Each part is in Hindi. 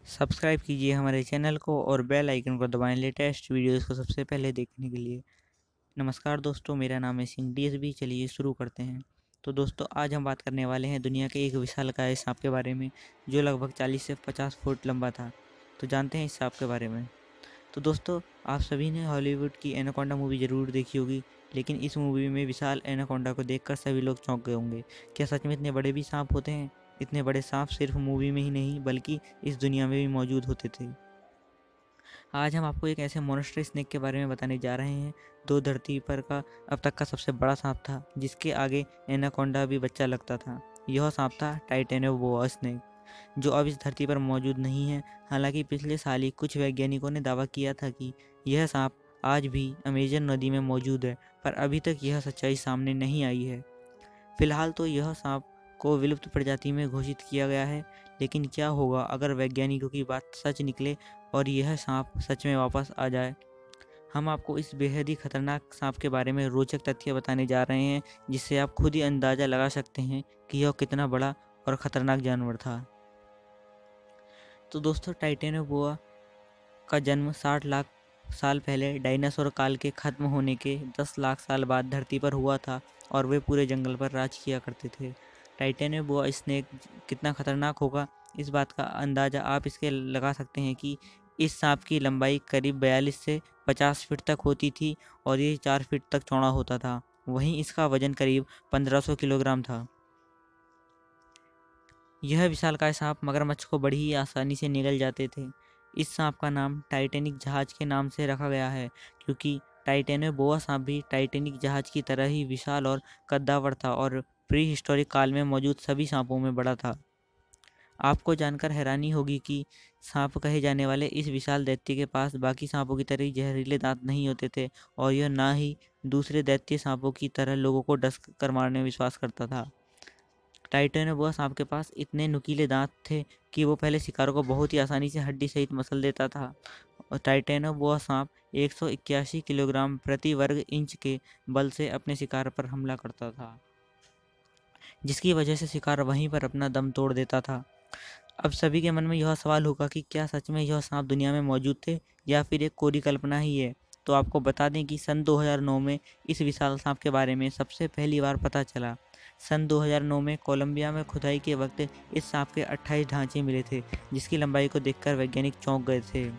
सब्सक्राइब कीजिए हमारे चैनल को और बेल आइकन को दबाएं लेटेस्ट वीडियोस को सबसे पहले देखने के लिए। नमस्कार दोस्तों, मेरा नाम है सिंह डीएसबी। चलिए शुरू करते हैं। तो दोस्तों, आज हम बात करने वाले हैं दुनिया के एक विशालकाय सांप के बारे में जो लगभग 40 से 50 फुट लंबा था। तो जानते हैं इस सांप के बारे में। तो दोस्तों, आप सभी ने हॉलीवुड की एनाकोंडा मूवी ज़रूर देखी होगी, लेकिन इस मूवी में विशाल एनाकोंडा को देखकर सभी लोग चौंक गए होंगे। क्या सच में इतने बड़े भी सांप होते हैं? इतने बड़े सांप सिर्फ मूवी में ही नहीं बल्कि इस दुनिया में भी मौजूद होते थे। आज हम आपको एक ऐसे मॉन्स्टर स्नेक के बारे में बताने जा रहे हैं जो धरती पर का अब तक का सबसे बड़ा सांप था, जिसके आगे एनाकोंडा भी बच्चा लगता था। यह सांप था टाइटेनोबोआ स्नेक, जो अब इस धरती पर मौजूद नहीं है। हालांकि पिछले साल ही कुछ वैज्ञानिकों ने दावा किया था कि यह सांप आज भी अमेजन नदी में मौजूद है, पर अभी तक यह सच्चाई सामने नहीं आई है। फिलहाल तो यह सांप को विलुप्त प्रजाति में घोषित किया गया है, लेकिन क्या होगा अगर वैज्ञानिकों की बात सच निकले और यह सांप सच में वापस आ जाए। हम आपको इस बेहद ही खतरनाक सांप के बारे में रोचक तथ्य बताने जा रहे हैं, जिससे आप खुद ही अंदाज़ा लगा सकते हैं कि यह कितना बड़ा और ख़तरनाक जानवर था। तो दोस्तों, टाइटेनोबोआ का जन्म 60 लाख साल पहले डायनासोर काल के ख़त्म होने के 10 लाख साल बाद धरती पर हुआ था और वे पूरे जंगल पर राज किया करते थे। टाइटेनोबोआ स्नेक कितना खतरनाक होगा, इस बात का अंदाज़ा आप इसके लगा सकते हैं कि इस सांप की लंबाई करीब 42 से 50 फीट तक होती थी और ये 4 फीट तक चौड़ा होता था। वहीं इसका वजन करीब 1500 किलोग्राम था। यह विशालकाय सांप मगरमच्छ को बड़ी ही आसानी से निगल जाते थे। इस सांप का नाम टाइटैनिक जहाज के नाम से रखा गया है, क्योंकि टाइटेनोबोआ सांप भी टाइटैनिक जहाज की तरह ही विशाल और कद्दावर था और प्री हिस्टोरिक काल में मौजूद सभी सांपों में बड़ा था। आपको जानकर हैरानी होगी कि सांप कहे जाने वाले इस विशाल दैत्य के पास बाकी सांपों की तरह जहरीले दांत नहीं होते थे और यह ना ही दूसरे दैत्य सांपों की तरह लोगों को डस कर मारने में विश्वास करता था। टाइटेनोबोआ सांप के पास इतने नुकीले दांत थे कि वो पहले शिकार को बहुत ही आसानी से हड्डी सहित मसल देता था। और टाइटेनोबोआ सांप 181 किलोग्राम प्रति वर्ग इंच के बल से अपने शिकार पर हमला करता था, जिसकी वजह से शिकार वहीं पर अपना दम तोड़ देता था। अब सभी के मन में यह सवाल होगा कि क्या सच में यह सांप दुनिया में मौजूद थे या फिर एक कोरी कल्पना ही है। तो आपको बता दें कि सन 2009 में इस विशाल सांप के बारे में सबसे पहली बार पता चला। सन 2009 में कोलंबिया में खुदाई के वक्त इस सांप के 28 ढांचे मिले थे, जिसकी लंबाई को देखकर वैज्ञानिक चौंक गए थे।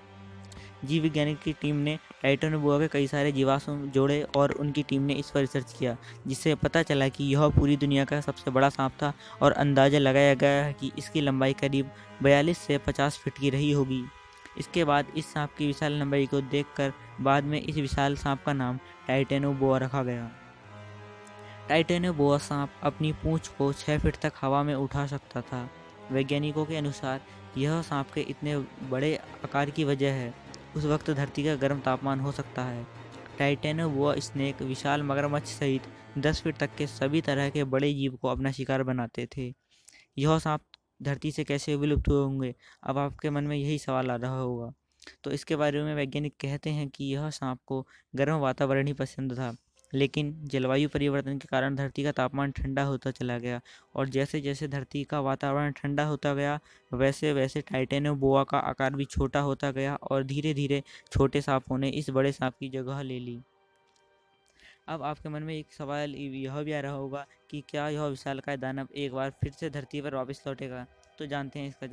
जीव विज्ञानिक की टीम ने टाइटेनोबोआ के कई सारे जीवाश्म जोड़े और उनकी टीम ने इस पर रिसर्च किया, जिससे पता चला कि यह पूरी दुनिया का सबसे बड़ा सांप था और अंदाज़ा लगाया गया है कि इसकी लंबाई करीब 42 से 50 फीट की रही होगी। इसके बाद इस सांप की विशाल लंबाई को देखकर बाद में इस विशाल सांप का नाम टाइटेनोबोआ रखा गया। टाइटेनोबोआ सांप अपनी पूंछ को 6 फीट तक हवा में उठा सकता था। वैज्ञानिकों के अनुसार यह सांप के इतने बड़े आकार की वजह है उस वक्त धरती का गर्म तापमान हो सकता है। टाइटेनोबोआ स्नेक विशाल मगरमच्छ सहित 10 फीट तक के सभी तरह के बड़े जीव को अपना शिकार बनाते थे। यह सांप धरती से कैसे विलुप्त हुए होंगे, अब आपके मन में यही सवाल आ रहा होगा। तो इसके बारे में वैज्ञानिक कहते हैं कि यह सांप को गर्म वातावरण ही पसंद था, लेकिन जलवायु परिवर्तन के कारण धरती का तापमान ठंडा होता चला गया और जैसे जैसे धरती का वातावरण ठंडा होता गया वैसे वैसे टाइटेनोबोआ का आकार भी छोटा होता गया और धीरे धीरे छोटे सांपों ने इस बड़े सांप की जगह ले ली। अब आपके मन में एक सवाल यह भी आ रहा होगा कि क्या यह विशालकाय दानव एक बार फिर से धरती पर वापस लौटेगा। तो जानते हैं इसका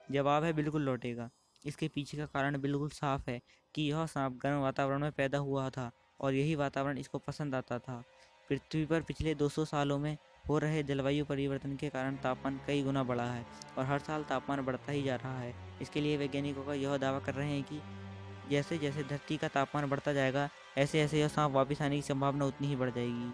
जवाब है बिल्कुल लौटेगा। इसके पीछे का कारण बिल्कुल साफ है कि यह सांप गर्म वातावरण में पैदा हुआ था और यही वातावरण इसको पसंद आता था। पृथ्वी पर पिछले 200 सालों में हो रहे जलवायु परिवर्तन के कारण तापमान कई गुना बढ़ा है और हर साल तापमान बढ़ता ही जा रहा है। इसके लिए वैज्ञानिकों का यह दावा कर रहे हैं कि जैसे जैसे धरती का तापमान बढ़ता जाएगा ऐसे ऐसे यह सांप वापस आने की संभावना उतनी ही बढ़ जाएगी।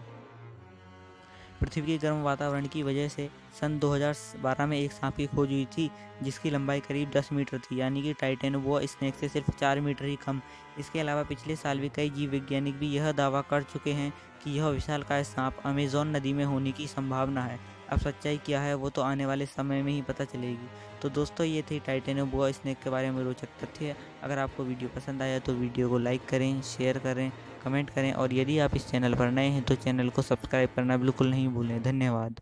पृथ्वी के गर्म वातावरण की वजह से सन 2012 में एक सांप की खोज हुई थी, जिसकी लंबाई करीब 10 मीटर थी, यानी कि टाइटेनोबोआ स्नेक से सिर्फ 4 मीटर ही कम। इसके अलावा पिछले साल भी कई जीव वैज्ञानिक भी यह दावा कर चुके हैं कि यह विशालकाय सांप अमेजोन नदी में होने की संभावना है। अब सच्चाई क्या है वो तो आने वाले समय में ही पता चलेगी। तो दोस्तों, ये थी टाइटेनोबोआ स्नेक के बारे में रोचक तथ्य। अगर आपको वीडियो पसंद आया तो वीडियो को लाइक करें, शेयर करें, कमेंट करें और यदि आप इस चैनल पर नए हैं तो चैनल को सब्सक्राइब करना बिल्कुल नहीं भूलें। धन्यवाद।